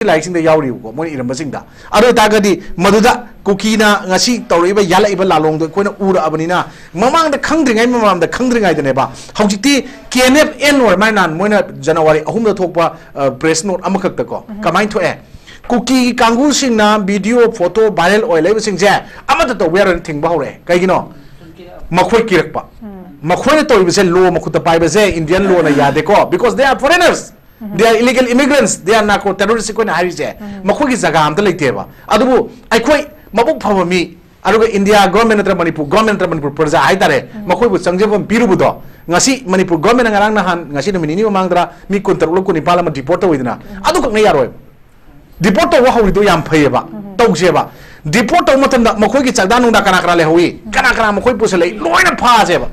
Like यावरी को मोई इरम अदो तागदी मधुदा कुकीना ngasi तौरीबा यालाइबा लालोंग कोइना उराबनिना ममांग द खंगद्रिङै ममांग द खंगद्रिङै दनेबा हौजिति केनेफ एन और माइनान मोइना जनवरी अहुम द थोकपा प्रेस नोट अमखक तको कमाइन थोए कुकी कांगू सिंगना वीडियो फोटो वायरल ओइ लेबा सिंगजे अमत तो वेर थिंग बाहौरे कइगिनो मखोय किरकपा मखोय तौरीबसे लो मखुत पाइबसे इंडियन लो ना यादेको because they are foreigners they are illegal immigrants they are narco terrorists ko na harise makoi gi jaga am ta leite ba adubu aikoi mabuk phama mi aruga india government tra manipur praja hai tare makoi bu changjebam piru bu do ngasi manipur government ngarang na han ngasi no minini mangdra mi kontarlo ko ni parliament report hoidina adu kak na yaroi report to wa hori do yam phai ba tawse ba report to matam da makoi gi chagda nung da kana le hoyi kana makoi pusale loina pha je ba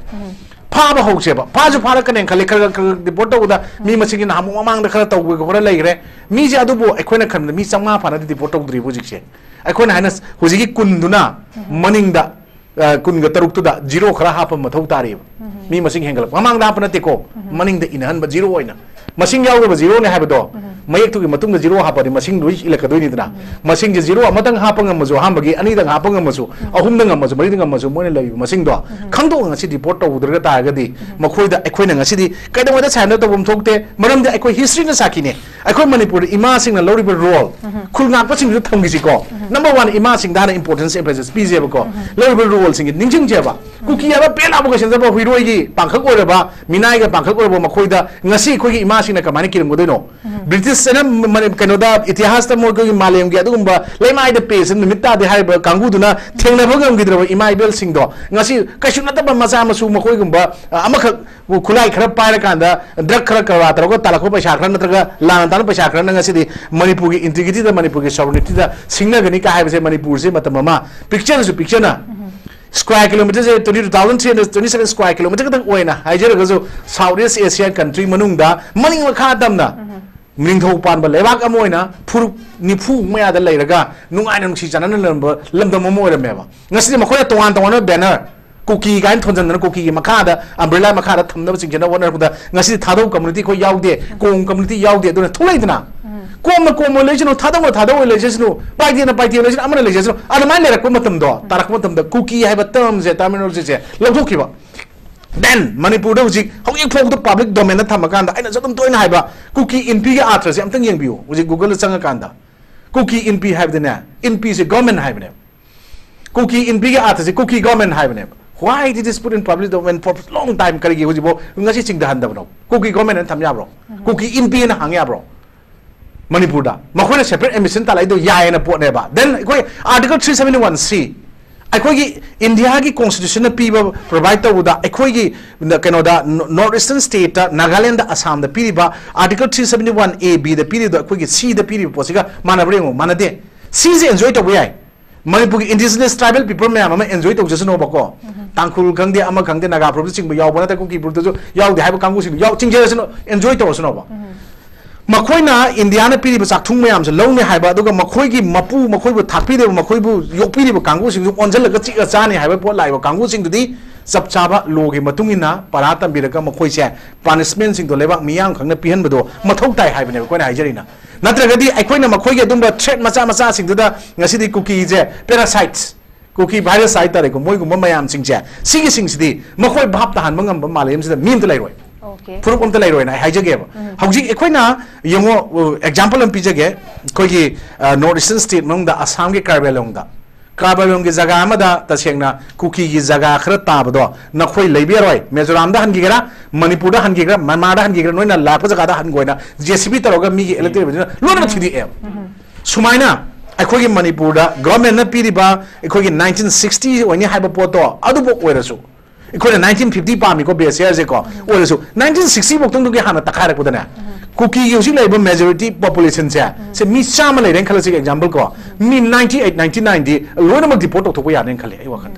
फाब हौसेब फाजु फार कने खले खर report तौदा मी मसिंग ना हम मांग the खर तौग खर लेगरे मी जे अदुबो अखोना खन मी चंगा फाना रिपोर्ट तौद्री बुजिकसे अखोना हानस हुजिगी कुंदुना मनिंग दा कुन ग तरुक तुदा जीरो खरा हाप मथौ तारे मी मसिंग हेंगल मांग दा पनते को मनिंग द इनहन ब जीरो ओइना मसिंग याव जीरो ने हाबदो मयक तुगी मतुंग जीरो हापदि मसिंग दुई इलकदोइनि दना मसिंग जे जीरो अमतंग हापंग मजो हामबगी अनि दंग हापंग मजो अहुम दंग मजो मरि दंग मजो मोने लई मसिंग दो खंदो ngasi report तौद्रगा तागदि मखोइ दा अखोइना ngasi दि कदमदा साइना तबम थोकते मरम दे अखोइ हिस्ट्री ना साकिने अखोइ मणिपुर इमा सिंग ना लौरिब रोल खुलना पसिंग जु थंगिसि को नंबर 1 इमा सिंग दा इंपोर्टेंस एम्फेसिस पीजेब को लौरिब रोल सिंग निंजिंग जेबा कुकी याबा पेला बो गसन जबा हुइरोइगी पांखक ओरबा मिनाइ गा पांखक ओरबा मखोइ दा ngasi अखोइ इमा सिंग ना कमानि किरम गोदोइनो ब्रिटिश सेना मन कनोदा इतिहास त मोर मालेम गे अदुगुंबा लेमाइ द पेस निमित्ता दे हाइब कांगुदुना थेंनाबगम गिद्रब इमाइबेल सिंगदो ngasi काइसु नतब मचा मसु मखोइगुंबा अमखक खुलाई खरा पाइर कांदा ड्रग खरा करवा तरगो तालखो पैसा खरा नत्रगा लान तान पैसा खरा ngasi di मणिपुर की इंटीग्रिटी द मणिपुर की सॉवरेनिटी द सिंगनगनी का हाइबसे मणिपुर से मतममा पिक्चर ना स्क्वायर किलोमीटर से 22,327 स्क्वायर किलोमीटर तक ओइना हाइजरगजो साउथ ईस्ट एशियन कंट्री मनुंगदा मनिंग मखा दमना मिंगथौ पानब लेबाक अमोइना फुरु निफु मयादा लेरगा नुंगाइना नुंसी जानन लमदम मोइरमेबा ngasi मखोय तोवान तोवान बैनर कुकी गाइन थोंजन कुकी की मखादा अम्ब्रेला मखादा थमदब सिंजन वनरदा ngasi थादौ कम्युनिटी को याउदे कोम कम्युनिटी याउदे दुना थुलैदना कोम लेजनो थादौ लेजनो पाइदे लेजनो अमन लेजनो अदमाइन लेरक मतमदो तारक मतमदा कुकी हाइबा टर्म जे टर्मिनोलॉजी जे लौथोखिबा then manipur hujik hojik phok to public domain thamakanda aina jatum toina haiba cookie inp ga atra se amtang yengbiu hujik google changa kanda cookie inp haibdena inp se government haibne cookie inp ga atra se cookie government haibne why did this put in public domain for long time karigi hujibo ngasi chingda handabno cookie government an thamya bro cookie inp na hangya bro manipur da makhona separate emission talai do yae na pot ne ba then koi article 371c अखोगी India की constitution पीब provide तौदा अखोगी कनोदा north eastern state Nagaland Assam द पीरिबा article 371 A B द पीरिद अखोगी सी द पीरिब पोसिगा मानबरेंगो मानदे सी जे एंजॉय तब याय मणिपुर की इंडिजिनस ट्राइबल पीपल मैम अमा एंजॉय तौजसनो बको तांखुल खंगदे अमा खंगदे नागा प्रोब चिंग याव बना कुकी पुर जो याव दे हाइब कांगु सिंग याव चिंगजेसनो एंजॉय तौसनो बा मखोइना इंडिया ने पीरिब चाखथुंग मैम से लौने हाइबा दुगा मखोइगी मपु मखोइबु थाकपीदे मखोइबु योकपीरिब कांगु सिंग ओनजलगा चिका चाने हाइबा पोट लाइबा कांगु सिंग दुदी सब चाबा लोगे मतुंगिना परातम बिरका मखोइसे पनिशमेंट सिंग दो लेबा मियाम खंगना पिहनबदो मथौ ताइ हाइबने कोइना हाइजरिना नत्रगदी अखोइना मखोइगे दुंबा थ्रेट मचा सिंग दुदा ngasi कुकी जे पैरासाइट्स कुकी वायरस आइ तारे को मोइगुम मयाम सिंग जे सिगी सिंग सिदी मखोइ भाप ता हानबा ngam मालेम सिदा मीम त लाइरोय फुरुप अमत लाइरोयना हाइजगे हौजिक एखोइना यंगो एग्जांपल अम पिजगे कोइगी नॉर्थ ईस्टर्न स्टेट मंगदा असम के कार्बेलोंग की जगह अमदा तसेंगना कुकी की जगह खर ताबदो नखोइ लेबियरोय मिजोराम दा हनगिगरा मणिपुर दा हनगिगरा म्यांमार दा हनगिगरा नोइना लाप जगह दा हनगोइना जेसीबी तरोगा मी इलेक्ट्रिक लोन थिदि ए सुमाइना अखोइगी मणिपुर दा गवर्नमेंट न पीरिबा अखोइगी 1960 ओइनि हाइबा पोतो अदुबो ओइरसु इकोने 1950 पामी को बेसियर जे को ओरसु 1960 बोक्तंग के हाना तखारक पुदना कुकी युसी लाइब मेजॉरिटी पॉपुलेशन से मी चाम लेरें खलसे एग्जांपल को मी 98 1990 लोन म डिपोर्ट तो को याने खले ए वखन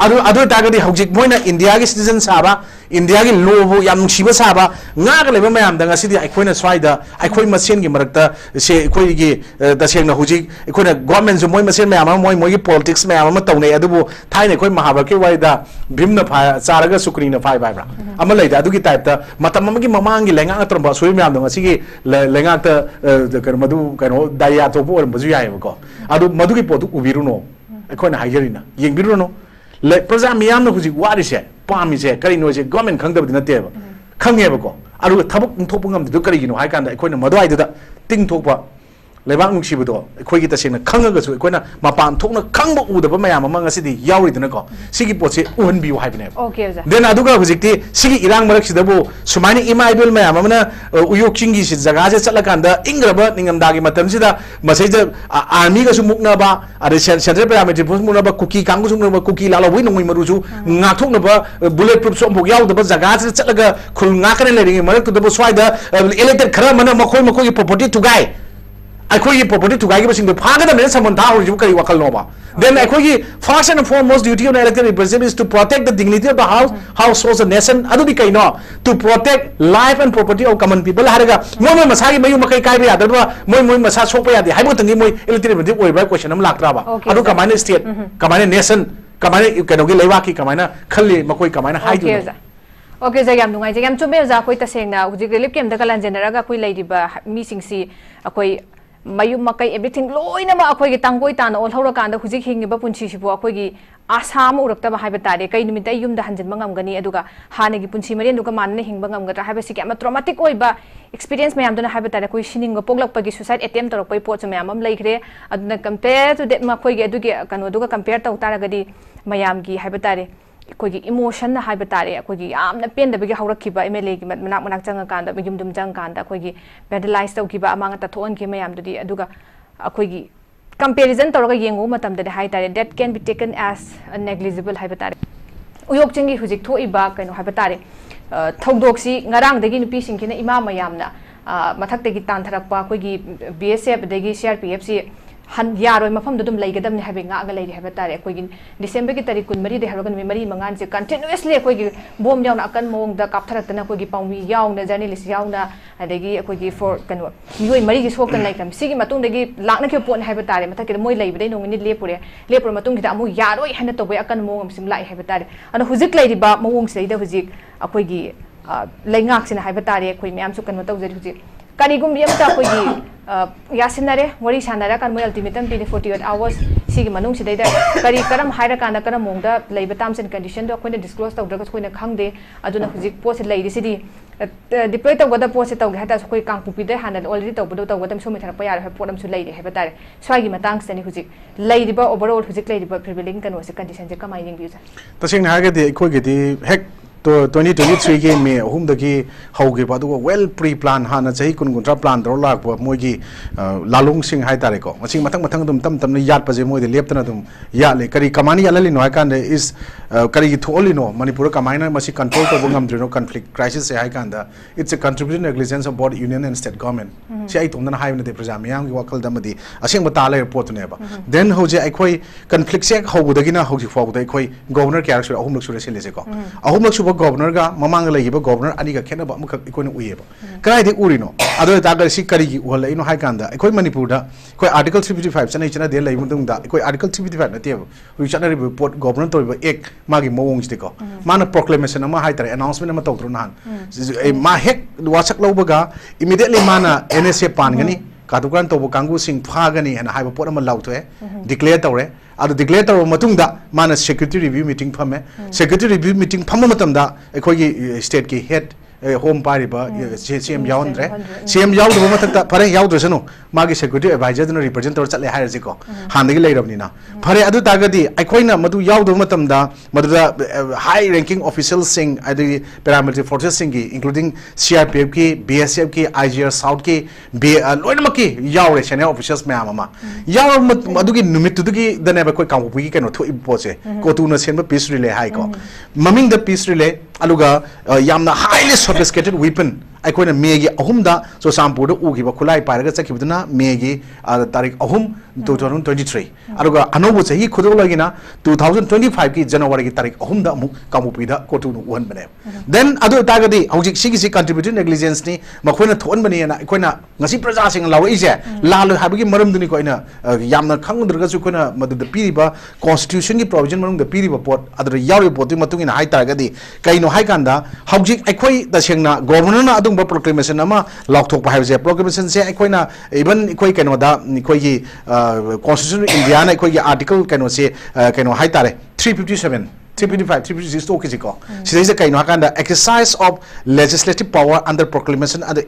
अदु तागदी हौजिक मोइना इंडिया की सिटीजन साबा इंडिया की लो बो याम नुसिबा साबा nga ga leba mayam da ngasidi aikoina swaida aikoi masen gi marakta se aikoi gi tasengna hujik aikoina government jo moi masen mayam moi gi politics mayam ma taunai adubu thaina aikoi mahabharata ki waida bhimna pha charaga sukrina phai bai bra ama leida adugi type ta matam amagi mamang gi lenga atramba soi mayam da ngasigi lenga ta kan madu kano daya to bo bazu yai ko adu madu gi podu ubiruno aikoina hajerina yengbiruno le praja miyam na hujik wari se pami se kari no se government khangda bidina teba खंगेबको अरु थबक थोप ngam du kari gino hai kan da akoina madwai da ting thokpa lebak nungsibdo akoi gi tasena khanga su akoina mapan thokna khangba udaba mayam ma ngasidi yauri dana ko sigi potse uhan biu hai bine okay ja then aduga hujikti sigi irang marak sidabu sumaini imaibel mayam amana uyok chingi si jaga je chatla kan da ingraba ningam da gi matam sida masai da army ga su mukna ba are central paramilitary force mukna ba kuki kangu su mukna ba kuki lalo wi nongoi maru su ngak thokna ba bullet proof som bok yaw da ba jaga je chatla ga khul ngak kane le ring marak da swai da elected khara mana makoi makoi property to guy I property to guide the Paga the someone tower you carry Wakalova. Then I first and foremost duty of elected representative is to protect the dignity of the house, households, and nation, Adubikaino, to protect life and property of common people. Haraga, Moma Masai Mayu Makai Adaba, Moy Masasopa, the Hypothetical elected by question of Lakraba. Adukamana state, Kamana nation, Kamana, you can Levaki, Kamana, Kali, Makoi Kamana, Hydra. Okay, Zagam, I am to be a Zakwita saying now, with the Lipim, the Kalan Generaga, Lady missing see, Mayu Makai, everything low in a Makoi Tangoitan, all Horakanda, who's king about Punchibu, Akogi, Asam or Octava Hybatari, Kainimitum, the Hanjamangam Gani Eduga, Hanagi Punchimari, Dukaman, Hingbangam, that have a sick, a traumatic way, but experience may am done a habitat, questioning a Pogla Pagi suicide attempt or a port to Mamam Lake, and compare to that Makoi Eduga, Kanoduga compared to Taragadi, Mayamgi, Hybatari. Kogi emotion na haibatare kogi amna pen da bigi hawra kiba emele gi manak manak changa kanda bigum dum jang kanda kogi vandalize taw kiba amanga ta thon ki mayam dudi aduga kogi comparison tawra yengu matam da haitare that can be taken as a negligible haibatare uyok chingi hujik tho iba kaino haibatare thogdoksi ngarang dagi nupi singkina ima mayamna mathak dagi tan tharakpa kogi BSF dagi CRPF si Han Yaro Mafam Dum Lagadam having a lady habatare, Quigin, December Gitarikun, Marie de Harogan, Marie Mangan, continuously a Quiggy, Bomb Young Akan Mong, the Captaratana Quiggy Pomi, Young, the journalist Yauna, and they give a Quiggy for Canoa. You and Marie is spoken like them, Sigi Matun, they give Lanaka Pon habatare, Mataka Moy labor, they know we need Lepore, Lepor Matun, Tamu Yaro, handed away Akan Mong, some light habatare, and who's it lady Bob Mong say there was a Quiggy Langax in a habatare, Quimiam Sukan. Kanigum Yamta Quiggy. Yasinare, what is Hanara can well ultimatum 48 hours, Sigamanum Sida, Karikaram, Hirakana Karamonda, labor terms and conditions, when disclosed of drugs when a Kangde, Aduna Huzik posted lady city. The plate of what the post of Hatas Quick Kampupide handed already to Buddha, what I'm so much have put them to lady habitat. So I give a thanks and Huzik. Lady Bar overall Huzik lady but Privilinkan was a condition to come in views. The same Hagati, Equity, heck. To 2023 ke me hum dagi hauge ba du well pre plan hana chahi kun guntra plan dor lak ba mogi lalung sing hai tare ko masing mathang mathang dum tam tam yat pa je moi de leptana dum ya le kari kamani alali no kan de is kari tholi no manipur kamina masi control to bungam drino conflict crisis se hai kan da it's a contributing negligence of both union and state government se ai tum na hai na de prajamyam gi wakal damadi aseng ba ta le report ne ba then hoje ai khoi conflict se hau dagi na hoji fo da khoi governor character ahum lak sure se le se ko ahum lak governor ga mamang lai ba governor ani ga khena ba mukha ikoi uye ba kai de urino ado ta ga si kari gi wala ino hai kanda ikoi manipur da ikoi article 355 chana chana de lai mudung da ikoi article 355 na te wi chana report governor to ba ek magi mawong ste ko mana proclamation ma hai tare announcement ma tawtru nan ma hek wasak loba ga immediately mana NSA pan gani kadukan to kangu sing phagani and hai ba pot ma lautwe declare tawre adu declare tawre matungda mana security review meeting phame security review meeting pham matamda ekhoi state ki head home pariba CM yaundre CM yaudu matakta pare yaudresano magi security advisor na represent tor chatle hair jiko handagi leirabni na pare adu tagadi aikoina madu yaudu matamda maduda high ranking officials sing adi paramilitary forces sing including CRPF ki BSF ki IGR South ki loinama ki yaure senior officials me amama yaw madugi numit tugi dane ba koi kampu ki keno tho ipoche kotu na senba peace relay hai ko maming the peace relay aluga yamna highly sophisticated weapon ꯑꯩꯈꯣꯏꯅ ꯃꯦꯒꯤ 3ꯗ ꯆꯨꯔꯆꯥꯟꯄꯨꯔꯗ ꯎꯈꯤꯕ ꯈꯨꯠꯂꯥꯏ ꯄꯥꯏꯔꯒ ꯆꯠꯈꯤꯕꯗꯨꯅ ꯃꯦꯒꯤ ꯇꯥꯔꯤꯛ 3 2023 ꯑꯗꯨꯒ ꯑꯅꯧꯕ ꯆꯍꯤ ꯈꯨꯗꯣꯜꯂꯒꯤꯅ 2025ꯒꯤ ꯖꯅꯋꯥꯔꯤꯒꯤ ꯇꯥꯔꯤꯛ 3ꯗ ꯑꯃꯨꯛ ꯀꯥꯡꯄꯣꯛꯄꯤꯗ ꯀꯣꯔꯇꯨꯅ ꯎꯍꯟꯕꯅꯦ ꯗꯦꯟ ꯑꯗꯨ ꯑꯣꯏꯇꯥꯔꯒꯗꯤ ꯍꯧꯖꯤꯛ ꯁꯤꯒꯤꯁꯤ ꯀꯟꯇ꯭ꯔꯤꯕ꯭ꯌꯨꯇꯔ ꯅꯦꯒ꯭ꯂꯤꯖꯦꯟꯁꯅꯤ ꯃꯈꯣꯏꯅ ꯊꯣꯛꯍꯟꯕꯅꯦꯅ ꯑꯩꯈꯣꯏꯅ ꯉꯁꯤ ꯄ꯭ꯔꯖꯥꯁꯤꯡꯅ ꯂꯥꯎꯔꯛꯏꯁꯦ ꯂꯥꯜꯂꯣꯏ ꯍꯥꯏꯕꯒꯤ ꯃꯔꯝꯗꯨꯅꯤꯀꯣ ꯑꯩꯅ ꯌꯥꯝꯅ ꯈꯪꯗ꯭ꯔꯒꯁꯨ ꯑꯩꯈꯣꯏꯅ ꯃꯗꯨꯗ ꯄꯤꯔꯤꯕ ꯀꯣꯟꯁꯇꯤꯇ꯭ꯌꯨꯁꯟꯒꯤ ꯄ꯭ꯔꯣꯕꯤꯖꯟ ꯃꯅꯨꯡꯗ ꯄꯤꯔꯤꯕ ꯄꯣꯠ ꯑꯗꯨꯗ ꯌꯥꯎꯔꯤꯕ ꯄꯣꯠꯇꯨꯒꯤ ꯃꯇꯨꯡ ꯏꯟꯅ ꯍꯥꯏꯇꯥꯔꯒꯗꯤ ꯀꯩꯅꯣ ꯍꯥꯏꯀꯥꯟꯗ ꯍꯧꯖꯤꯛ ꯑꯩꯈꯣꯏ ꯇꯁꯦꯡꯅ ꯒꯣꯚꯔꯅꯔꯅ ꯑꯗꯨꯒꯨꯝꯕ ꯄ꯭ꯔꯣꯀ꯭ꯂꯦꯃꯦꯁꯟ ꯑꯃ ꯂꯥꯎꯊꯣꯛꯄ ꯍꯥꯏꯕꯁꯦ ꯄ꯭ꯔꯣꯀ꯭ꯂꯦꯃꯦꯁꯟꯁꯦ ꯑꯩꯈꯣꯏꯅ ꯏꯚꯟ ꯑꯩꯈꯣꯏ ꯀꯩꯅꯣꯗ ꯑꯩꯈꯣꯏꯒꯤ ꯀꯣꯟꯁꯇꯤꯇ꯭ꯌꯨꯁꯟ ꯏꯟꯗꯤꯌꯥꯅ ꯑꯩꯈꯣꯏꯒꯤ आर्टिकल कꯩꯅꯣꯁꯦ कꯩꯅꯣ हाइतारे 357 355 356 तो किसी को सीधे कहीं ना कहना exercise of legislative power under proclamation and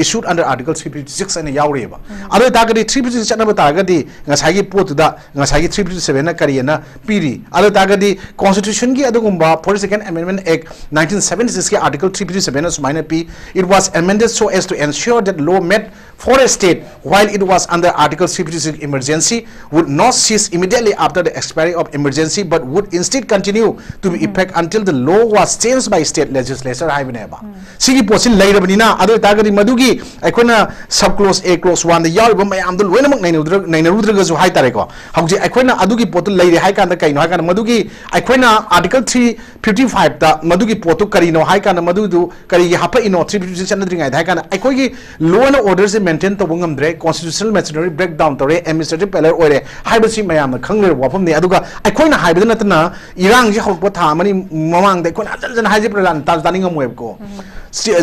issued under article 356 and यावरे बा अरे ताकि 356 चलना बताएगा ngसाई की पोत दा ngसाई की 357 ना करिए ना पीरी अरे ताकि constitution की अदुगुम्बा 42nd amendment act 1976 के article 357 ना सुमाइने P it was amended so as to ensure that law made for a state while it was under article 356 emergency would not cease immediately after the expiry of emergency but would instead continue to be effect until the law was changed by state legislature haibneba sigi posin leirabnina adu tagadi madugi aikona sub clause a clause 1 da yariba mayam du loinamak nainarudra ju haitare ko hauji aikona adugi potu leire haikanda kaino haikana madugi aikona article 355 da madugi potu karino haikana madudu kari hapa ino 356 chanadri ngai haikana aikogi law and order se maintain to ngamdre constitutional machinery breakdown tore administrative failure oire haibasi mayam khangre wafam ne aduga aikona haibada natna irang ji hok potha mani mamang de kon ajan haji pralan tajdaning amweb ko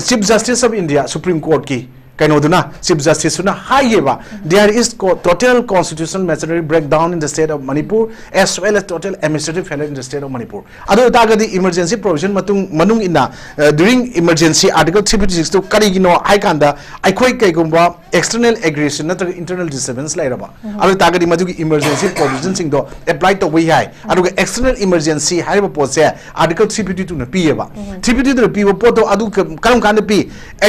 chief justice of india supreme court ki kainoduna chief justice suna hayeba there is total constitutional machinery breakdown in the state of manipur as well as total administrative failure in the state of manipur adu tagadi emergency provision manung ina during emergency article 356 to karigino haikanda aikoi kaigumba external aggression natra internal disturbance lairaba adu tagadi madugi emergency provision sing do apply to we hai adu external emergency haiba pose article 352 na piyeba 352 na piwa poto adu karam kan pi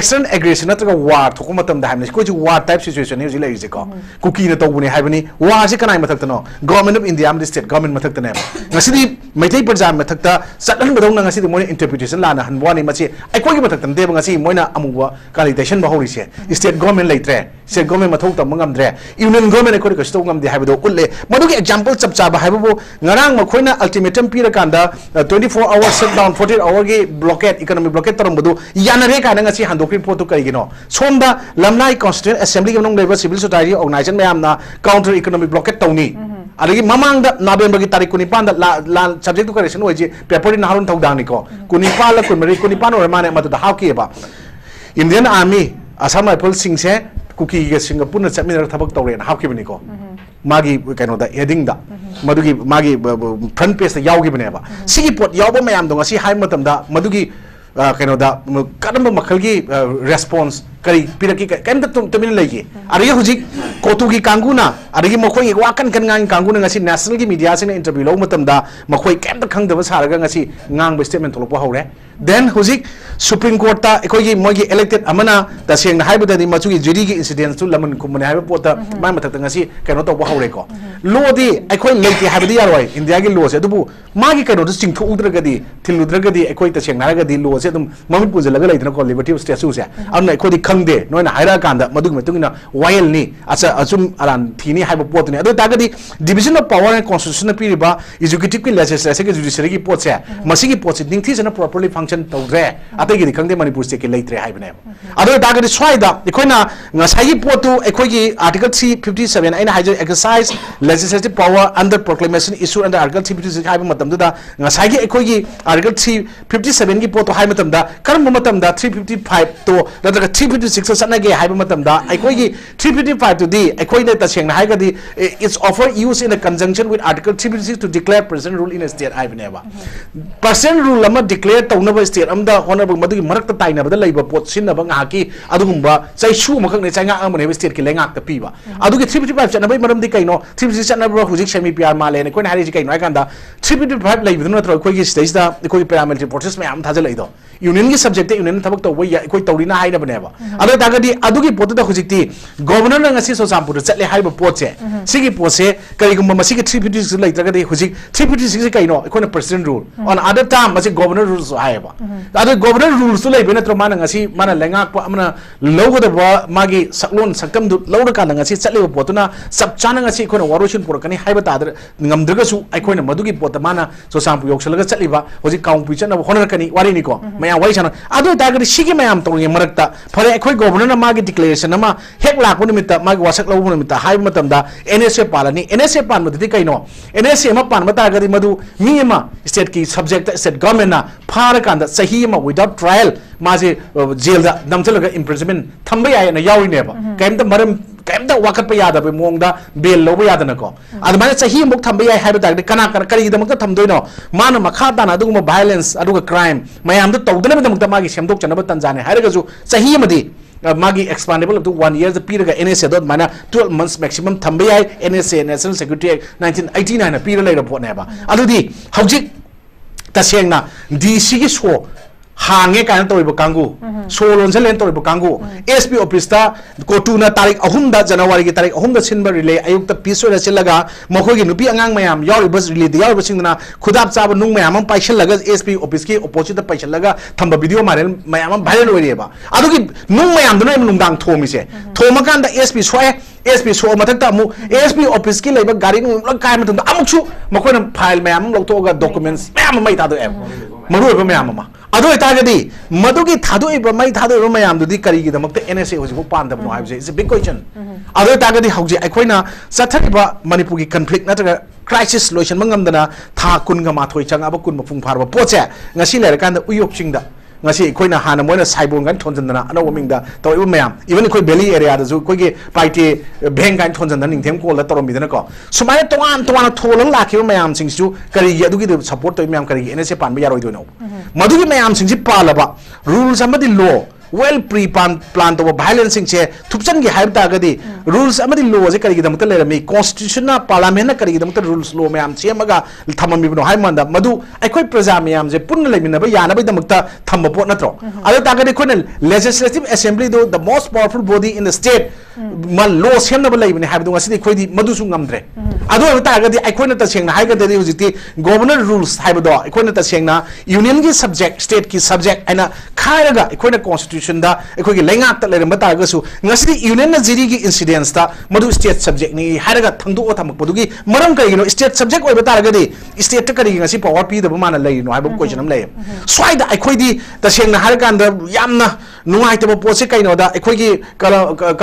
external aggression natra war कोई वार type situation है लेको cookie तौबने वार से कना मथक्तनो government of India state government मथक्तने मैथई प्रजा मथक्ता चलहनबदौना मोइन इंटरप्रिटेशन लाना हनवानी मचे अखोई मथक्तनदेब मोइना अमुब कालिटेशन बहुरीसे स्टेट गवर्नमेंट लेट्रे स्टेट गवर्नमेंट मथौ तम ngamdre यूनियन गवर्नमेंट अखोई कस तौ ngamde हाइबदो उल्ले मदुगी एग्जांपल चप चाबा हाइबो ngarang मखोइना अल्टीमेटम पिरकांदा 24 आवर शट डाउन 48 आवर गे ब्लॉकेट इकोनॉमिक ब्लॉकेट तरमबदो यानरे काना ngasi handokri photo करिगिनो सोमदा लमनाई कॉन्स्टिट्यूएंट असेंबली के नंग सिविल सोसाइटी ऑर्गेनाइजेशन मैम काउंटर इकोनॉमिक ब्लॉकेट तौनी अदगी ममांग नवेंबर की तारीख 19 सब्जेक्ट टू करेक्शन होइजे पेपर इन हारुन थौदानी को 19 19 और माने मत हाकीबा इंडियन आर्मी असम राइफल सिंह से कुकी के सिंगापुर न चमिनर थबक तौरेन हाकीबनी को मागी कइनोदा हेडिंग दा मदुगी मागी फ्रंट पेज दा यावगिबनेबा सिगी पोट यावबो मैम दो ngasi हाइ मतमदा मदुगी कइनोदा कदम मखलगी रेस्पॉन्स करी पिरकी कैम तुमिन लेगी अरे हुजिक कोतुगी कांगुना अरे मखोई वाकन कनगांग कांगुना ngasi नेशनल की मीडिया से इंटरव्यू लो मतमदा मखोई कैम खंगदब सारगा ngasi ngang स्टेटमेंट थोलपो हौरे देन हुजिक सुप्रीम कोर्ट ता एकोगी मोगी इलेक्टेड अमना तसेंग हाइबदि मचुगी जुरी की इंसिडेंट तु लमन कुमने हाइब पोता मा मथक ngasi कैनो तो हौरे को लो दी एकोई लेके हाइबदि यारोय इंडिया की लो से दुबु मागी कैनो तो चिंगथु उद्रगदि थिलुद्रगदि एकोई तसेंग नारगदि लो से तुम ममित पुजलगा लेतना को लिबर्टी ऑफ स्टेचू से अमना एकोदी खंगदे नोइना हाइरा कांदा मदुग मतुगिना वायल नि अच्छा अचुम अरान थीनी हाइब पोतने अदो तागदि division of power and constitution पीरिबा एजुकेटिव की लेजिस्लेचर के जुडिशरी की पोत से मसिगी पोत से निंगथि जना प्रॉपर्ली फंक्शन तौरे अतगी खंगदे मणिपुर स्टेट के लेत्रे हाइबने अदो तागदि स्वाइदा एकोइना ngसाई पोतु एकोगी आर्टिकल 357 आइना हाइज exercise legislative power under proclamation issue under article 356 हाइब मतमदुदा ngसाई एकोगी आर्टिकल 357 की पोतु हाइ मतमदा करम मतमदा 355 तो नत्रगा 356 सनगे हाइब मतमदा एकोगी 355 to the एकोइने तसेंगना हाइगदि इट्स ऑफर use in conjunction with article 356 to declare president rule in state हाइबनेबा प्रेजेंट रूल अमा डिक्लेयर तौनबा स्टेट अमदा होनबा मदुगी मरक्ता ताइनबदा लैबा पोत सिनबा ngaकी अदुगुम्बा चाइसु मखक ने चाइंगा अमने स्टेट के लेंगाक त पीबा अदुगी 355 चनबै मरमदि कैनो 356 चनबा हुजिक सेमी पिआर माले ने कोइन हारिजि कैनो आइकांदा 355 लैबदु नत्र कोइगी स्टेजदा कोइ पैरामिलिटरी फोर्सेस मैम थाजलैदो यूनियन की सब्जेक्ट यूनियन थबक तौबा या कोइ तौरिना हाइनबनेबा अदो तागदि अदुगी पोतदा हुजिकति गवर्नर ngasi सोसामपुर चले हाइब पोत पोचे सिगी पोसे करिगुम मसिगी 356 लेत्रगदि हुजिक 356 कइनो अखोना president rule on other time मसि गवर्नर रूल्स हायबा अदर गवर्नर रूल्स लेबे नत्रो माना ngasi mana lengak pa amna logada magi saklon sakam du lawda ka ngasi chatleba potuna sab chana ngasi khona waroshin purakani haiba tadar ngamdraga su akhona madugi pot mana so sampu yoksalaga chatliba hoji kaung pi chana honor kani wari ni ko maya wari chana adu tagri sigi mayam to marakta phare akhoi governor na magi declaration ama hek lak bunimita magi wasak lawu bunimita haiba matamda NSA palani NSA pan madi kaino NSA ma pan mata gadi madu mi ma state ki subject state government na phara kanda sahi ma without trial माजे jail दा नमचलगा imprisonment थंबा याय ना याविनेबा कैमता मरम कैमता वाकत पे याद बे मोंगदा bell लोबा याद नको अदमाने सही मुक थंबा याय हाइबा दागदे कना करी दमक थमदोइनो मान मखा दाना दुगुम वायलेंस अदुगा क्राइम मयाम दु तौदने दमक मागी सेमदोक चनबा तंजाने हाइरगजु सही मदी मागी एक्सपांडेबल अप टू 1 year द पीरगा NSA दot माना 12 months maximum थंबा याय NSA National Security Act 1989 ना पीर लेर पोनेबा अदुदी हौजिक तसेंगना DC की सो हांगे कान तोरिबो कांगू सोलोन सेलेन तोरिबो कांगू SP ऑफिस ता कोटुना तारीख 3 जनवरी की तारीख 3 सिनबर रिले अयुक्त पीसोर चिलगा मखोगी नुपी अंगांग मयाम यारिबस रिले यारिबस सिंगना खुदाब चाब नुंग मयाम पाइछलगा SP ऑफिस की अपोजिट पाइछलगा थंबा वीडियो मारे मयाम वायरल होइरेबा अदुगी नुंग मयाम दुना नुंगदांग थोमिसे थोमकांदा SP सोए SP सो मथकता अमु SP ऑफिस की लेबा गाड़ी नु काय मतंदा अमुकसु मखोना फाइल मयाम लौथोगा डॉक्यूमेंट्स मयाम मै तादो मरुइबा मयाम मा अदो तागदी मदुगी थादोइबा मै थादोइबा मयाम दुदी करिगी दमकते NSA होजिबो पांदबनो हाइबसे इट्स अ बिग क्वेश्चन अदो तागदी हौजे अखोइना सथरिबा मणिपुर की कन्फ्लिक्ट नत्रगा क्राइसिस लोशन मंगमदना था कुनगा माथोइ चंगाबा कुन मफुंग फारबा पोचे ngasi लेरकांदा उयोकचिंगदा ngasi koina hana moina saibon gan thonjandana ano wamingda toibu mayam even koi valley area da ju koi ge paite beng gan thonjandana ningthem ko la torom bidana ko sumai toan tholang lakhiba mayam sing su kari adu gi support toi mayam kari NSA pan ba yaroi doino madugi mayam sing ji palaba rules amadi law well pre-plan to violence se thupchan gi haib ta gadi rules amadi law je kari gi damta lerami constitution na parliament na kari gi damta rules law mayam chemaga thamami bino haimanda madu aikoi praja mayam je punna lemina ba yana ba damta thamma pot natro adu ta gadi khone legislative assembly do the most powerful body in the state man law semna ba leibini haib do ngasi khoi di madu su ngamdre adu ta gadi aikoi na ta sengna hai gadi hujiti governor rules haib do aikoi na ta sengna union gi subject state ki subject aina khairaga aikoi na constitution da ekhoi lengak ta lerem bata ga su ngasi union na jiri gi incidents ta madu state subject ni haraga thangdu o thamak podu gi maram kai no state subject oi bata ga di state ta kari ngasi power pi da mana lai no haibu question am lai swai da ekhoi di ta seng na haraga da yamna nungai ta po se kai no da ekhoi gi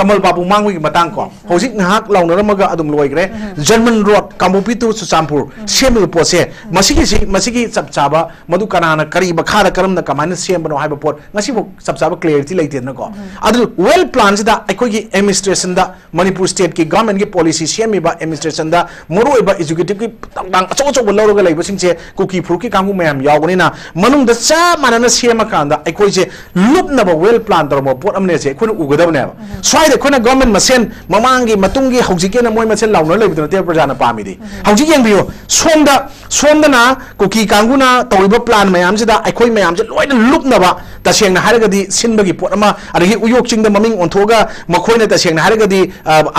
kamal babu mangwi gi matang ko hojik ngahak launa ramaga adum loi gre german road kamupi tu susampur semul po se masigi chap chaba madu kanana kari ba khara karam na kamana sem bano haibu pot ngasi bo chap chaba clarity laite na ko adu well plans da aikoi gi administration da manipur state ki government ki policy semi ba administration da moro ba executive ki tang acho loro ga laiba sing che kuki fru ki kangu mayam yawgani na manung da cha manana sema kan da aikoi je lup na ba well plan da mo pot amne che khun ugadab ne swai da khuna government masen mamangi matungi hauji na moi masen launa laiba te prajana pami di hauji yeng biyo somda na kuki kangu na toiba plan mayam je da aikoi mayam je loina lup na ba ta seng na haraga di sinbagi pot ama adagi uyok chingda maming onthoga makhoina ta seng na haraga di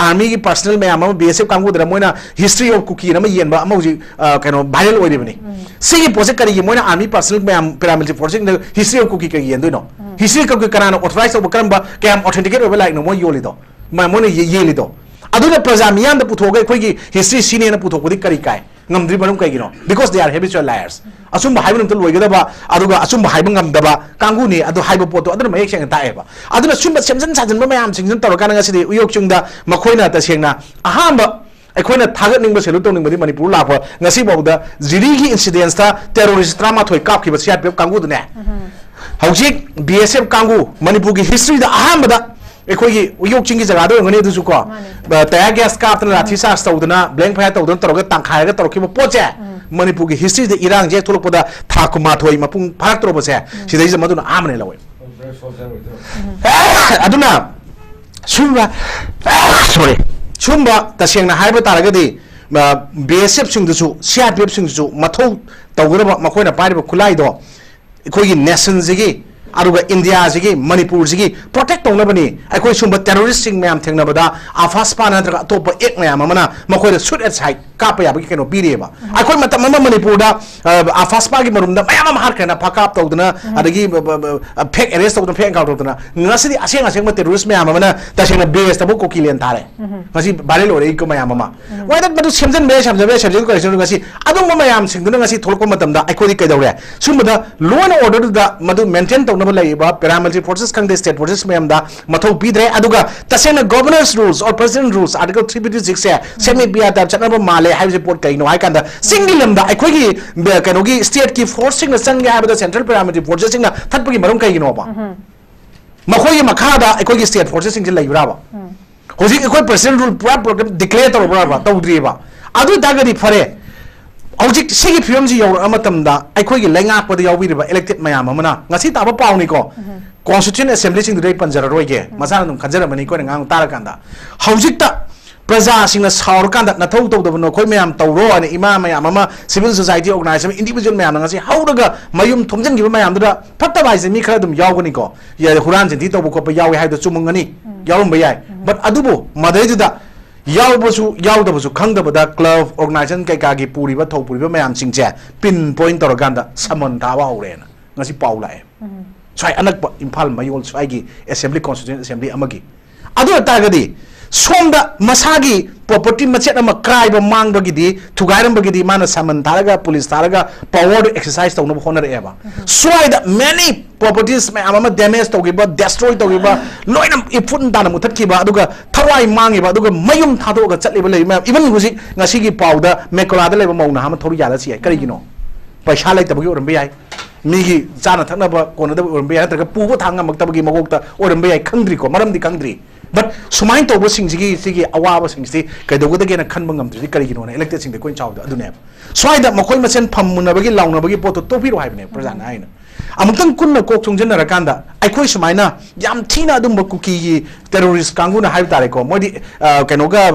army gi personal mayam ama BSF kangu dra moina history of cookie na ma yen ba ama uji kaino viral oi debani sigi pose kari gi moina army personal mayam paramilitary forcing the history of cookie ka yen do no history ka kana authorized of karamba kam authenticate over like no mo yoli do ma moina yeli do aduna praja miyam da puthoga khoi gi history senior na puthok budi kari kai ngamdri barum kai gi no because they are habitual liars asum ba haibun tul loigada ba aduga asum ba haibun ngamdaba kangu ni adu haibu poto aduna mayek seng taeba aduna sumba semjan sajan ba mayam singjan torokana ngasi uyok chungda makhoina ta sengna ahamba अखोना थागत निंग सेलू तौनिंग बदी मणिपुर लाभ ngasi bawda jiri gi incidents ta terrorist drama thoi kap ki basiat pe kangu dune hauji BSF kangu manipur gi history da aham da एकोई उयोग चिंगी जगह दो ngane du ko taya gas ka tna rathi sa staudna blank phaya taudna toroga tangkhai ga toroki poche manipur gi history de irang je thulok poda thakuma thoi mapung pharak toro bose sidai je maduna amne lawe aduna sumba sorry sumba tasengna haiba taragadi BSF singdusu CRPF singdusu mathau tawgura makoina pariba khulai do एकोई nation jigi aruga India sigi Manipur sigi protect tong labani akhoi sumba terrorist sing mayam thengna bada afaspa na tra topa ek mayam amana makhoi shoot at side ka pa ya bi keno pireba akhoi matam Manipur da afaspa gi marum da mayam har kana phakap tawduna adagi fake arrest tawduna fake encounter tawduna ngasidi aseng aseng ma terrorist mayam amana tasena base tabu ko kilen tare ngasi bare lore ko mayam ama why that madu semjan be ko ngasi adung mayam sing duna ngasi tholko matam da akhoi kai dawre sumba law and order da madu maintain tawna lai ba paramilitary forces kang state forces mayam da mathau pidre aduga tasena governance rules or president rules article 356 se semi biya da chana ba male hai report kai no ai kan da single lam da akhoi gi kano gi state ki forcing na sang ya ba central paramilitary forces sing na thatpa gi marum kai gi no ba makhoi gi makha da akhoi gi state forces sing lai ra ba hoji akhoi president rule program declare tor ba tawdri ba adu dagadi phare Object Sigi Films Yow Amatamda, I quite Lenga for the Yawi elected Mayamana, Nasita Paunico, Constituent Assembly in the Day Panzararoge, Masanum Kazara Manico and Tarakanda. Howjita Praza sing a Saurkanda, Natoto, the Nokomiam, Tauro, and Imam Mayamama, civil society organization, individual Mayamasi, how to go Mayum Tumjan give Mayamda, Patavise Mikadum Yawunico, Yah Hurans and Tito Boko Yawi had the Sumungani, Yawumbayai, but Adubo, Madrida. Yaubasu Kanda Bada Club Organization Kaki Puriba Topuriba Mayam Singja, pinpoint or Ganda, Saman Tawa Ren, Nasi Paula. Try Anak Impal Mayol Swagi, Assembly Constituent Assembly Amagi. Adu Tagadi, Sonda Masagi, property Machetama Cry Mang Bagidi, Tugaram Bagidi, Mana Saman Taraga, Police Taraga, power to exercise to honor ever. So that many properties may ama damage to give destroy to give loinam ipun dana mutatki ba aduga thawai mangi ba aduga mayum thado ga chatli ba lei even music ngasi gi powder mekolada lei ba mauna hama thoru yala si kari gino paisa lai tabagi oram bai migi jana thakna ba kona da oram bai taga pubo thanga mak tabagi magokta oram bai khangdri ko maram di khangdri but sumain to bo singji sigi awa ba singsi kai dogo da gena khan bangam tri kari gino na elected sing de koin chawda adune swai da makoi masen phamuna bagi launa bagi poto topiro haibne prajana haina amutang kunna kok chungjen rakanda aikoi sumaina yam thina adum kuki terrorist kangu na haib tare ko modi kenoga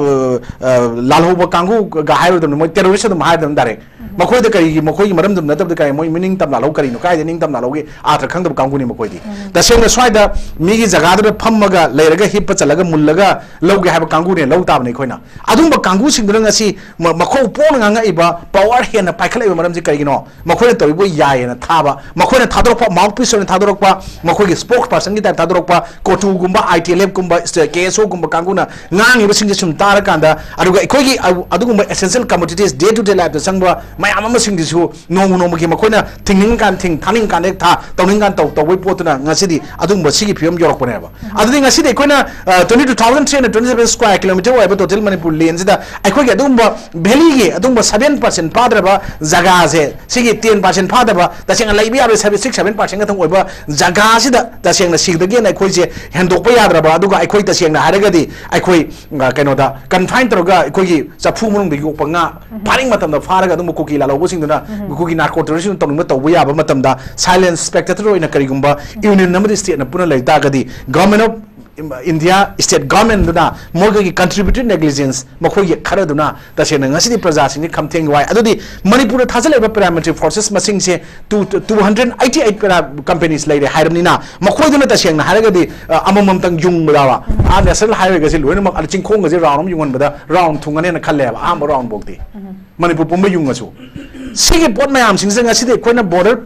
lalhoba kangu ga haib dum moi terrorist dum haib dum dare makoi da kai makoi maram dum natab da kai moi mining tam lalo kari no kai ning tam lalo ge atra khang dum kangu ni makoi di da sengna swaida mi gi jaga da phammaga leiraga hip chalaga mullaga loge haib kangu ne lo tab ne khoina adum ba kangu sing dum ngasi makho pon nga iba power hena paikhalai maram ji kai gi no makoi to ibo yai na thaba makoi na thadorpa mouthpiece on thadorpa makoi gi spokesperson gi ta thadorpa kotu gumba ITLF gumba KSO gumba kanguna ngang iba sing sum tar kanda aduga ikoi gi adugumba essential commodities day to day life da sangba mayam ama sing disu no gi makoi na thingning kan thing thaning kan ek tha tawning kan taw tawai potuna ngasidi adugumba sigi film yorok pone ba adudi ngasidi ikoi na 22,327 square kilometer wa ba total Manipur lane da ikoi gi adugumba valley gi adugumba 7% padraba jaga se sigi 10% padraba da sing laibi abe 6-7% ka thong oiba jaga sida da sing na sig da ge na ikoi je handok pa yadraba aduga ikoi ta sing na haragadi ikoi kaino da confine troga ikoi gi chafu munung de yok panga paring matam da faraga adum kuki la lobo sing duna kuki narco terrorism tong ma tawba yaba matam da silent spectator oina karigumba union namadi state na puna lai ta gadi government of India state government duna mogi contributed negligence makoi khara duna ta sena ngasi praja sing khamtheng wai adudi Manipur thajale ba paramilitary forces masing se 288 para companies lai re hairamni na makoi duna ta seng na haragadi amamam tang jung badawa a national highway ga se loina mak alching khong ga je round yungan bada round thungane na khalle ba am round bokti Manipur pumba yunga chu sigi pot mayam sing ngasi de koina border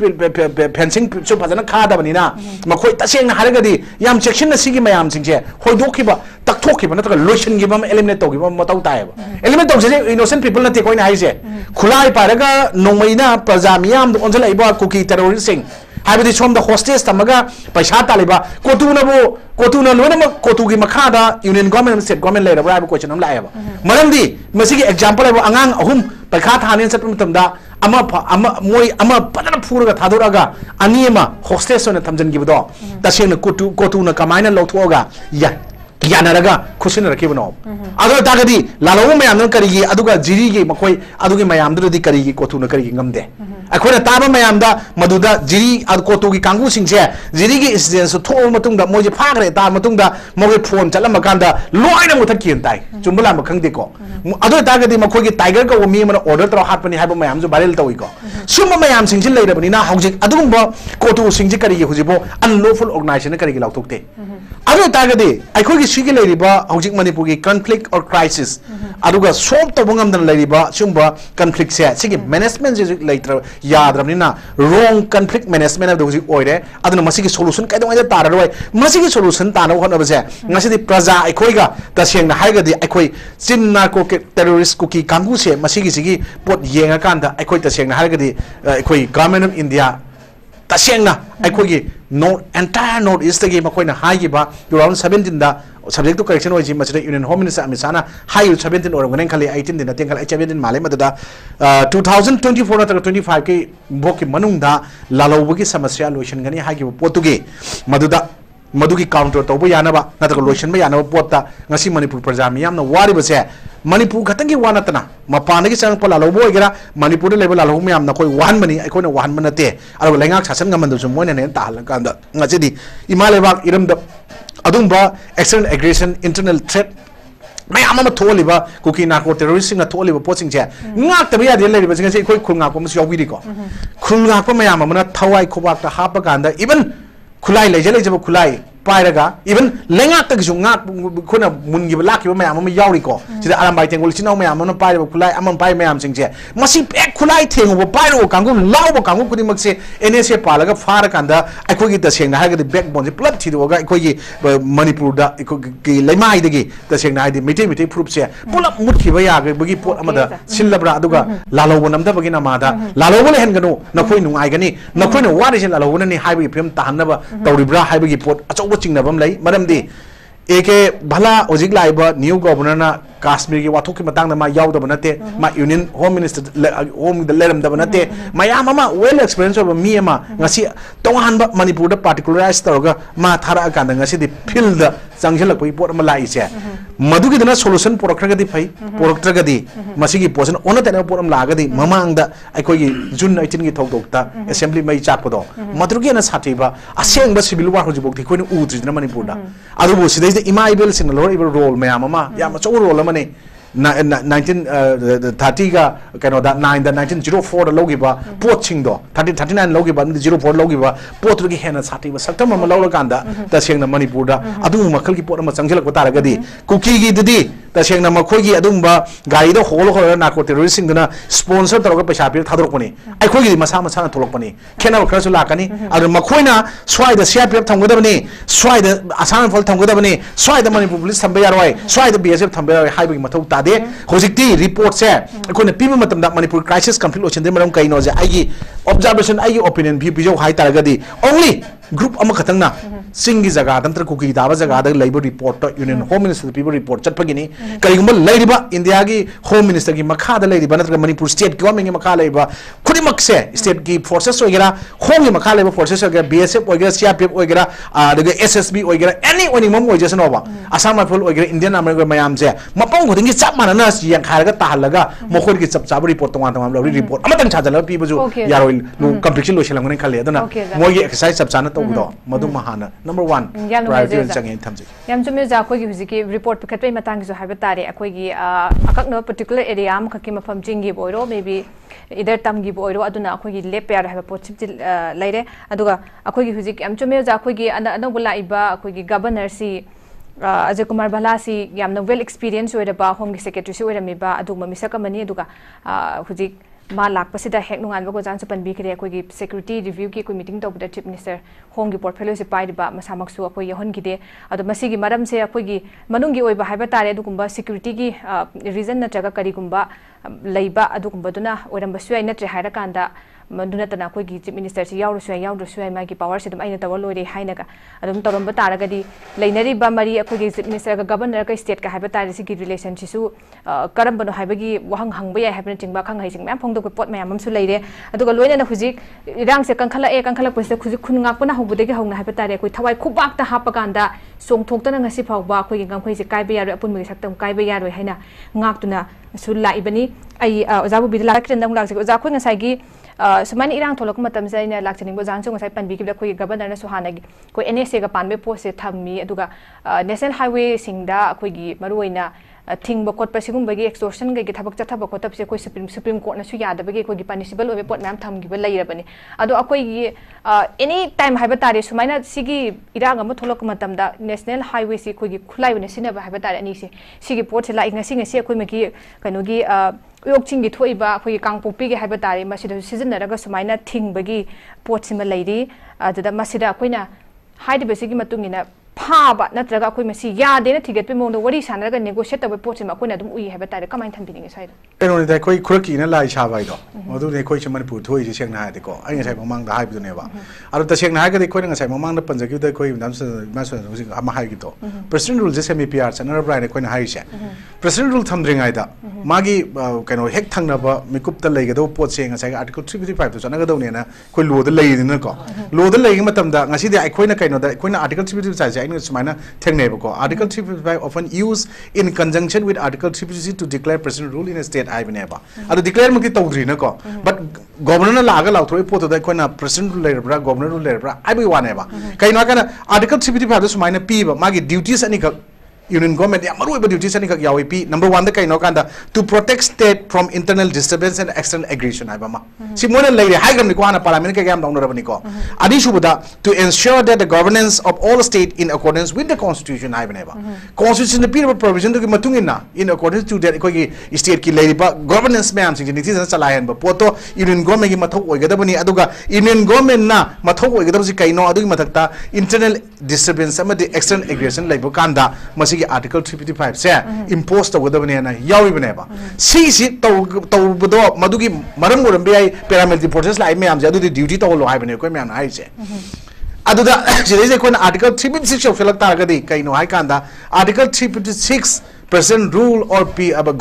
fencing so phajana khada bani na makoi ta seng na haragadi yam section na sigi mayam sing je hoidokhiba takthokhiba na ta lotion gi bam eliminate togi bam matau tai ba eliminate tog je innocent people na te koina hai je khulai paraga nomaina prajamiyam onjala iba kuki terrorist sing habidi somda hostage tamaga paisa taliba kotuna loina kotu gi makhada union government state government le ra question am laeba maramdi masigi example aba angang ahum paikha thanin satpum tamda ama padana phuruga thadoraga anima hostage on thamjan gibudo tasena kotuna kamaina lothoga yanaraga khusina rakibno ado dagadi lalawu mayam nan karigi aduga jiri gi makoi adugi mayam dudi karigi kotuna karigi ngamde अखोना ताबा मयामदा मदुदा जिरी कोटो की कांगू सिंगसे जिरी की incidence थोल मतुंगदा मोजे फागरे ता मतुंगदा मोगे phone चलम कांदा लोइना मुथक किन ताई चुंबला म खंगदे को अदो तागदी मखोगी टाइगर को मी मन ऑर्डर तरो हाटपनी हाबो मयाम जो वायरल तोई को सुम मयाम सिंगसे लेरबनी ना हौजिक अदुगुंबो कोटो सिंगसे करिगे हुजिबो अनलॉफुल ऑर्गेनाइजेशन करिगे लाउथोकते अदो तागदी अखोगी सिगे लेरिबा हौजिक मणिपुर की कॉन्फ्लिक्ट और क्राइसिस अदुगा सॉल्व तबो ngam लेरिबा सुंबा कॉन्फ्लिक्ट से सिगे मैनेजमेंट जे लेटर याद्रबनिना रोंग conflict management of the oil, other Masiki solution, I don't want to Masiki solution, Tano, one of the Masiki Praza, Equoga, the Shang Haga, the Equi, Sin Narco terrorist cookie, Kanguse, Masiki Sigi, put Yangakanda, Equi, the Shang Haga, the Equi, government of India, Tashanga, Equi, no entire note is the game of Quina Hagiba, around 17 subject to correction was in Union Home Minister Misana, high 17 or 18 in the Tingle H7 in Malamada 2024 to 25K Boki Manunda, Lalobuki Samasya, Lucian Gani Hagi Portuguese, Maduki counter to Yanaba, not a Lucian Bayana Porta, Nasi Manipur Prazamiam, no worry was here. Manipur Katangi Wanatana, Mapanaki Sang Palabogra, Manipur level Alhomiam, Nako 1 money, I couldn't 1 minute. I will Langax Hasangamandus one and Talakanda. Nazidi, Imaleva, Iram the Adumba, external aggression, internal threat. My ama toliba, cookie narco terrorism, a toliba posting chair. Not the way I did, but I say, quick Kungapomus, your video. Kungapo Mayamana, Tawai Kobak, the Harpaganda, even Kulai, legible Kulai. Pairaga, even Lengat Zunga Kuna Mungibaki, Mam Yaurico, to the Alambiting will see no man, Monopire, Kulai, Amon Pai Mam Sing Chair. Must be Kulai thing over Pyro, Kangu, Lao Kangu, could him say, NSA Palaga, Farakanda, I could get the Shang, I had the backbone, the blood to the Manipur, Lemai the Shang, the Miti proofs here. Pull up Mutkiwaya, Bugi put Amada, Silabra Duga, Lalo, Namda Baginamada, Lalo Hengano, Nakuinu Agani, Nakuino, what is in Lalo, any highway Pim Tahanaba, Toribra, Highway port. Watching the Bumley, Madam D. Eke Bala Ozigla, new governor, Kashmir, Watuki Matanga, my Yaw the Bonate, my Union Home Minister, home the Lerem the Bonate, my Amama, well experienced over Miyama, Nasi, Tongan Manipur, the particularized Toga, Matara Kanda, Nasi, the pill the Sangela, we put Malaysia. Maduki the solution for a cragadi pay, for Tragadi, Masiki Posen, Onatan Puram Lagadi, Mamang the Akoi, June 19 Doctor, Assembly May Chapodo, Madrugian Sativa, a saying but Sibyl Wahujibuk, the Queen Udri, the Manipur. Otherwise, there's the Imai bills in the lower role, Mayama, Yamacho roll money. 1930 kano da 9 da 1904 da logiba poaching do 39 logiba 04 logiba potru gi hena sati ba saktam ma laura kanda ta sengna manipur da adu makal gi pot ma changjel ko tara gadi kuki gi didi ta sengna ma khoi gi adum ba gari do hol hol narco terrorism dana sponsor taro paisa pir thadrok pani ai khoi gi masa masa na tholok pani khena khara su lakani adu ma khoina swai da sia pir thanggoda bani swai da asan fol thanggoda bani swai da manipur police thambe yaroi swai da bsf thambe yaroi hai gi mathau ta Hojikti report say, I people that Manipur crisis complete ocean, they don't know observation, opinion, people high targadi. Only group Amakatana, Sing is a garden, cookie, Davazaga, Labour report, Union Home Minister, people report, Chatpagini, Karimumal Ladyba, Indiagi, Home Minister, Makada Lady, Banatra Manipur State, government in Makaleba, Kudimak say, State keep forces, Ogera, Home in Makaleba forces, BSF, Ogera, CRP, Ogera, the SSB, Ogera, anyone in Momo just over. Asama full Ogera, Indian American Mayamze, Mapong, who is Sapmanas, Yang Haraga, Talaga, Mokor gets up Sabri report, report. Amatan Chadala, people who Yaroi, completion, Lushalan Kaleda, more exercise subsana. Madu Mahana. Number one, priority Tamsi. Yamjumiza, Kogi, report Picatway Matangs Habatari, Akogi, a particular area, Kakima from Jingi Boiro, maybe either Tamgi Boiro, Aduna, Kogi, Leper, have a pot later, Aduga, Akogi Huzik, Amjumiza, Kogi, and Anobula Iba, Kogi, Governor C. As a Kumar Balasi, Yam well experienced with about Home Secretary, Miba, Aduma Misaka Mani, Duga, Huzik. Malak pasida hek nungan bago jan supan bikre koi security review ki koi meeting to chief minister home gi portfolio se pai ba masamak su koi yahon gi de ado masi gi maram se koi gi manung gi oi ba haiba tare du kumba security gi reason na jaga kari kumba leiba adu kumba duna oram basu ai na tre haira kanda manduna tana koi gi chief minister se yaw ru ma gi power se dum ai na tawal loi re haina ka adum torom ba tara gadi leinari ba mari koi gi chief minister ga governor ka state ka haiba tare se gi relation chi su karam bano haiba gi wahang hang ba ya haiba chingba khang hai sing mam phong pot mayam su leire aduga loina na huzik irang se kankhala pose khuzik khunngak pana hobudegi hongna haiba tare koi thawai khubak ta hapaganda songthokta na ngasi phawba khoi ngam khoi se kaiba yaro apun mi saktam kaiba yaro haina ngak tuna su laibani ai ojabu bidla kren dang lak se oja khoi ngasai gi सुमाइना इरांग थोलक मतम से आइना लाक्चनिंग जान जो ngасai panbi kibda khoi governor na suhana gi koi NSA ga panbe post se thammi aduga national highway singda khoi gi maruina thing ba kot pa sigum bagi extortion ga gi thabak chathaba khotap se koi supreme court na su yada bagi koi gi punishable obe pot nam tham gi ba laira bani ado akoi gi any time haiba tare sumaina sigi irang am tholok matam da national highway si koi gi khulai bane sina ba haiba tare ani se sigi pot se la ngasi ngasi akoi magi kano gi ꯌꯣꯛꯆꯤꯡꯒꯤ ꯊꯣꯛꯏꯕ ꯑꯩꯈꯣꯏꯒꯤ ꯀꯥꯡꯄꯣꯛꯄꯤꯒꯤ ꯍꯥꯏꯕ ꯇꯥꯔꯦ ꯃꯁꯤꯗꯁꯨ ꯁꯤꯖꯤꯟꯅꯔꯒ ꯁꯨꯃꯥꯏꯅ ꯊꯤꯡꯕꯒꯤ ꯄꯣꯠꯁꯤꯃ ꯂꯩꯔꯤ ꯑꯗꯨꯗ ꯃꯁꯤꯗ ꯑꯩꯈꯣꯏꯅ ꯍꯥꯏꯔꯤꯕꯁꯤꯒꯤ ꯃꯇꯨꯡ ꯏꯟꯅ ꯐꯥꯕ ꯅꯠꯇ꯭ꯔꯒ ꯑꯩꯈꯣꯏ ꯃꯁꯤ ꯌꯥꯗꯦꯅ ꯊꯤꯒꯠꯄꯒꯤ ꯃꯑꯣꯡꯗ ꯋꯥꯔꯤ ꯁꯥꯟꯅꯔꯒ ꯅꯦꯒꯣꯁꯤꯌꯦꯠ ꯇꯧꯕ ꯄꯣꯠꯁꯤꯃ ꯑꯩꯈꯣꯏꯅ ꯑꯗꯨꯝ ꯎꯏ ꯍꯥꯏꯕ ꯇꯥꯔꯦ ꯀꯃꯥꯏꯅ ꯊꯝꯕꯤꯅꯤꯡꯉꯤ ꯁ꯭ꯋꯥꯏꯗ ꯀꯩꯅꯣꯅꯤꯗ ꯑꯩꯈꯣꯏ ꯈꯨꯔꯛꯀꯤꯅ ꯂꯥꯏ ꯁꯥꯕ ꯍꯥꯏꯗꯣ ꯃꯗꯨꯅꯤ ꯑꯩꯈꯣꯏꯁꯦ ꯃꯅꯤꯄꯨꯔ ꯊꯣꯛꯏꯁꯦ ꯁꯦꯡꯅ ꯍꯥꯏꯔꯗꯤꯀꯣ ꯑꯩ ꯉꯁꯥꯏ ꯃꯃꯥꯡꯗ ꯍꯥꯏꯕꯗꯨꯅꯦꯕ ꯑꯗꯣ ꯇꯁꯦꯡꯅ ꯍꯥꯏꯔꯒꯗꯤ ꯑꯩꯈꯣꯏꯅ ꯉꯁꯥꯏ ꯃꯃꯥꯡꯗ ꯄꯟꯖꯈꯤꯕꯗ ꯑꯩꯈꯣꯏ ꯍꯧꯖꯤꯛ ꯑꯃ ꯍꯥꯏꯈꯤꯕꯗꯣ ꯄ꯭ꯔꯁꯤꯗꯦꯟ ꯔꯨꯜꯁꯦ ꯁꯦꯃꯤ ꯄꯤ ꯑꯥꯔ ꯆꯠꯅꯔꯕ꯭ꯔꯥ ꯍꯥꯏꯅ ꯑꯩꯈꯣꯏꯅ ꯍꯥꯏꯔꯤꯁꯦ ꯄ꯭ꯔꯁꯤꯗꯦꯟ ꯔꯨꯜ ꯊꯝꯗ꯭ꯔꯤꯉꯩꯗ ꯃꯥꯒꯤ ꯀꯩꯅꯣ ꯍꯦꯛ ꯊꯪꯅꯕ ꯃꯤꯀꯨꯞꯇ ꯂꯩꯒꯗꯧꯕ ꯄꯣꯠꯁꯦ ꯉꯁꯥꯏꯒꯤ ꯑꯥꯔꯇꯤꯀꯜ 355ꯇꯣ ꯆꯠꯅꯒꯗꯧꯅꯦꯅ ꯑꯩꯈꯣꯏ ꯂꯣꯗ ꯂꯩꯔꯤꯗꯅꯀꯣ ꯂꯣꯗ ꯂꯩꯔꯤꯉꯩ ꯃꯇꯝꯗ ꯉꯁꯤꯗꯤ ꯑꯩꯈꯣꯏꯅ ꯀꯩꯅꯣꯗ ꯑꯩꯈꯣꯏꯅ ꯑꯥꯔꯇꯤꯀꯜ 355ꯁꯦ ꯑꯩꯅ ꯁꯨꯃꯥꯏꯅ ꯊꯦꯡꯅꯩꯕꯀꯣ article 355 often used in conjunction with Article 356 to declare president rule in a state haibaneba adu declare mukti tawdrina ko but governor na laga lauthoi poto da koina president rule lerbra governor rule lerbra aibi waneba kaina kana Article 355 da sumaina piba magi duties ani ka union government ya maru duties ani ka yawi pi number 1 da kaino kanda to protect state from internal disturbance and external aggression aibama si mona leire haigam ni ko ana parliament ka gam dawnara bani ko adi shubuda to ensure that the governance of all state in accordance with the constitution haibaneba constitution the period provision to matungina in accordance to that ko state ki leiriba governance ma'am sing ni thisa chalayan ba poto union government ki mathok oigadabani aduga union government na mathok oigadabsi kaino adugi mathakta internal disturbance amadi external aggression leibo kanda masi Article 355 se impose tawgadabane na yawibane si tawbado madugi maram murambi ai paramilitary forces la ma'am je adu duty tawlo haibane ko ma'am hai se aduda jidai ko Article 356 official taragadi kaino hai kanda Article 356 president rule or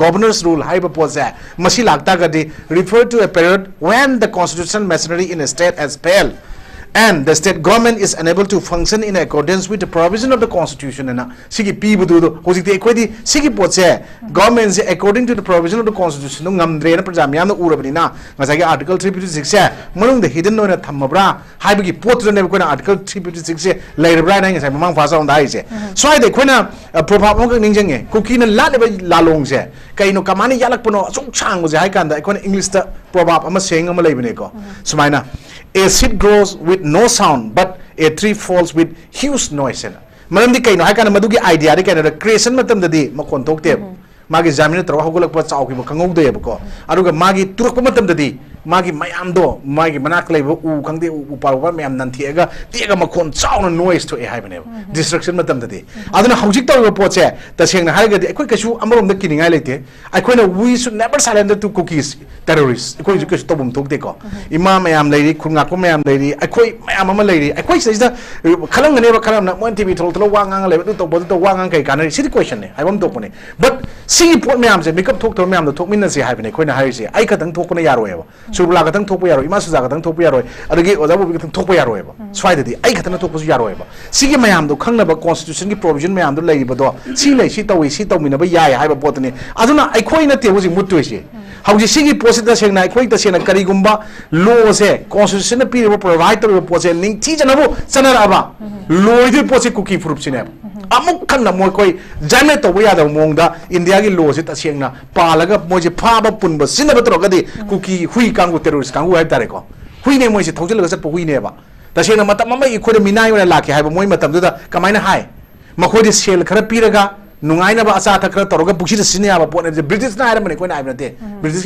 governor's rule haiba pose masi lagta gadi refer to a period when the constitutional machinery in a state has failed and the state government is unable to function in accordance with the provision of the constitution and sigi pibudu hojikte ekhodi sigi potse government se according to the provision of the constitution ngamdre na praja myam na urabani na ngasagi article 356 se manung the hidden no na thamabra haibagi potro ne ko na article 356 se leirabra na ngasai mamang phasa on dai se so ai de ko na probab mo ningjenge kuki na ladeba lalong se kaino kamani yalak puno sung chang mo je hai kanda ko na english ta probab ama seng ama leibane ko sumaina a seed grows with no sound but a tree falls with huge noise maram di kaino hakana madugi idea de kaino creation matam dadi makon tokte magi jamina tro hogolak pa chau ki khangau de ko aruga magi turuk matam dadi magi mayam do magi manak leba u khangde u parwa mayam nan thiega tega makon chauna noise to e haibane distraction matam dadi aduna hojik taw poche tasengna haigadi ekoi kasu amarom da kiningai leite aikoina we should never surrender to cookies terrorists ekoi kasu tobum tokte ko imam mayam leiri khunga ko mayam leiri ekoi mayam ama leiri ekoi sida khalang ne ba khalam na mon tv thol wangang leba to bodu to wangang kai kana sidi question ne haibam tokone but sigi pot mayam je makeup thok mayam do thok minna se haibane koina haise ai khatang thokona yaroi ba surula gatang thokpa yaroi ima suja gatang thokpa yaroi adagi odabu gatang thokpa yaroi ba swai dadi ai khatana thokpa su yaroi ba sigi mayam do khangna ba constitution ki provision mayam do lei ba do si lei si tawi si tawmina ba yai haiba potni aduna ai khoina te hoji muttu se hauji sigi posita sengna ai khoi ta sena kari gumba law se constitution na piri provide to pose ning thi janabu chanara ba law de pose cookie proof sine amuk khangna moi koi jame to ya da mongda india gi law se ta sengna palaga moje phaba punba sinaba to gadi cookie hui kangu terrorist kangu hai tare ko hui ne moi se thojil ga sat hui ne ba ta sengna matam ma i khoi minai wala lakhe hai ba moi matam da kamaina hai makhoi de sel khara piraga nungai na ba asa thakra toroga buksi de sinia ba pone british na ai mane koi na ai nate british